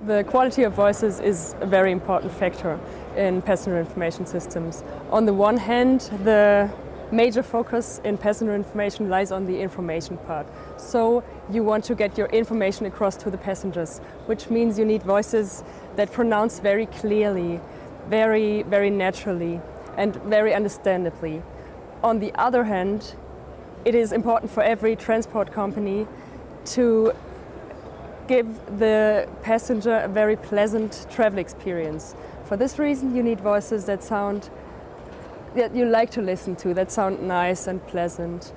The quality of voices is a very important factor in passenger information systems. On the one hand, the major focus in passenger information lies on the information part. So you want to get your information across to the passengers, which means you need voices that pronounce very clearly, very, very naturally, and very understandably. On the other hand, it is important for every transport company to give the passenger a very pleasant travel experience. For this reason, you need voices that you like to listen to, that sound nice and pleasant.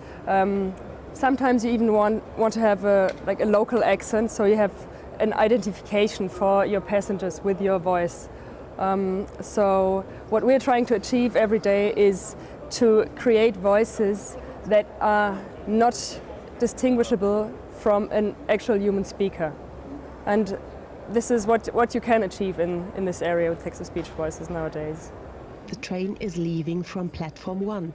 Sometimes you even want to have a local accent, so you have an identification for your passengers with your voice. So what we're trying to achieve every day is to create voices that are not distinguishable from an actual human speaker. And this is what you can achieve in this area with text-to-speech voices nowadays. The train is leaving from platform 1.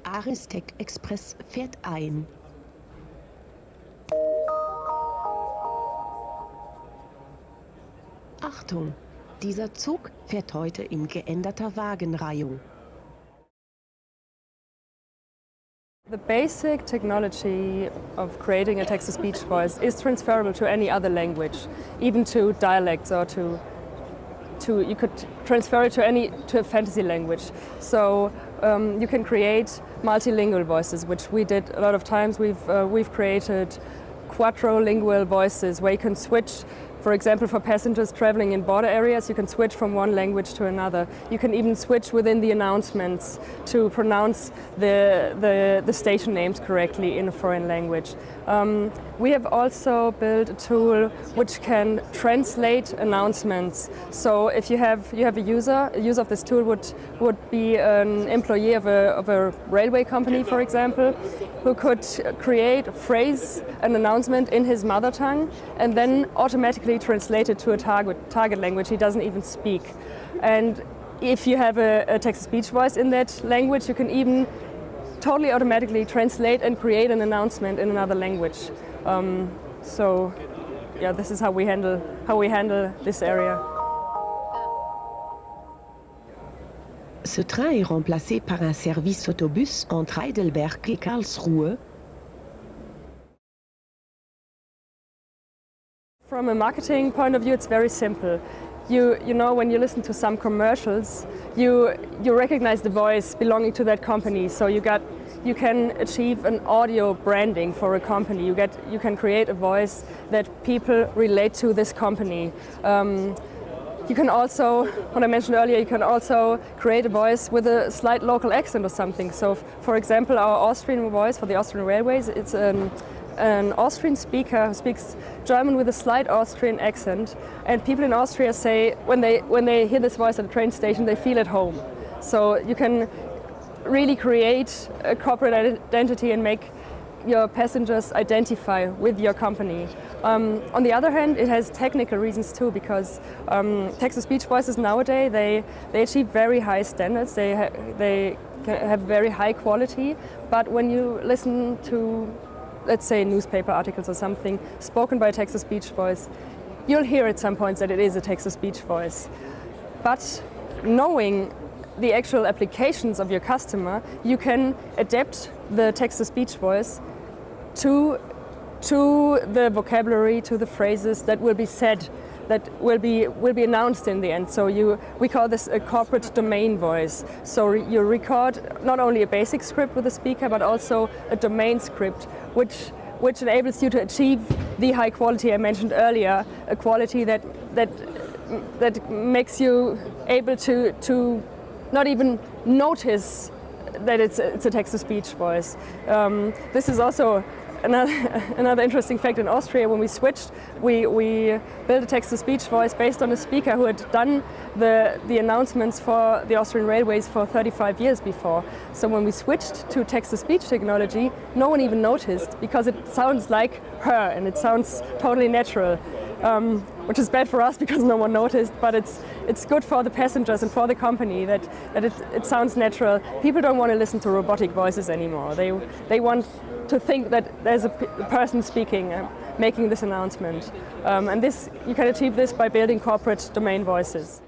Aristech Express fährt ein. Achtung! Dieser Zug fährt heute in geänderter Wagenreihung. The basic technology of creating a text-to-speech voice is transferable to any other language, even to dialects, or you could transfer it to a fantasy language. So you can create multilingual voices, which we did a lot of times. We've created quadrilingual voices where you can switch. For example, for passengers traveling in border areas, you can switch from one language to another. You can even switch within the announcements to pronounce the station names correctly in a foreign language. We have also built a tool which can translate announcements. So if you have a user of this tool would be an employee of a railway company, for example, who could create a phrase, an announcement in his mother tongue, and then automatically translate it to a target language he doesn't even speak. And if you have a text-to-speech voice in that language, you can even totally automatically translate and create an announcement in another language. So yeah, this is how we handle this area. Ce train est remplacé par un service autobus entre Heidelberg et Karlsruhe. From a marketing point of view, it's very simple. You know, when you listen to some commercials, you recognize the voice belonging to that company. So you can achieve an audio branding for a company. You can create a voice that people relate to this company. You can also, what I mentioned earlier, you can also create a voice with a slight local accent or something. So, for example, our Austrian voice for the Austrian Railways, it's an Austrian speaker who speaks German with a slight Austrian accent, and people in Austria say when they hear this voice at a train station, they feel at home. So you can really create a corporate identity and make your passengers identify with your company. On the other hand, it has technical reasons too, because text-to-speech voices nowadays, they achieve very high standards, they have very high quality, but when you listen to, let's say, newspaper articles or something spoken by a text-to-speech voice, you'll hear at some points that it is a text-to-speech voice. But knowing the actual applications of your customer, you can adapt the text-to-speech voice to the vocabulary, to the phrases that will be said, that will be announced in the end. So we call this a corporate domain voice. So you record not only a basic script with the speaker, but also a domain script, which enables you to achieve the high quality I mentioned earlier, a quality that makes you able to not even notice that it's a text-to-speech voice. This is also another interesting fact. In Austria, when we switched, we built a text-to-speech voice based on a speaker who had done the announcements for the Austrian Railways for 35 years before. So when we switched to text-to-speech technology, no one even noticed, because it sounds like her and it sounds totally natural. which is bad for us because no one noticed, but it's good for the passengers and for the company that it sounds natural. People don't want to listen to robotic voices anymore. They want to think that there's a person speaking, making this announcement. And you can achieve this by building corporate domain voices.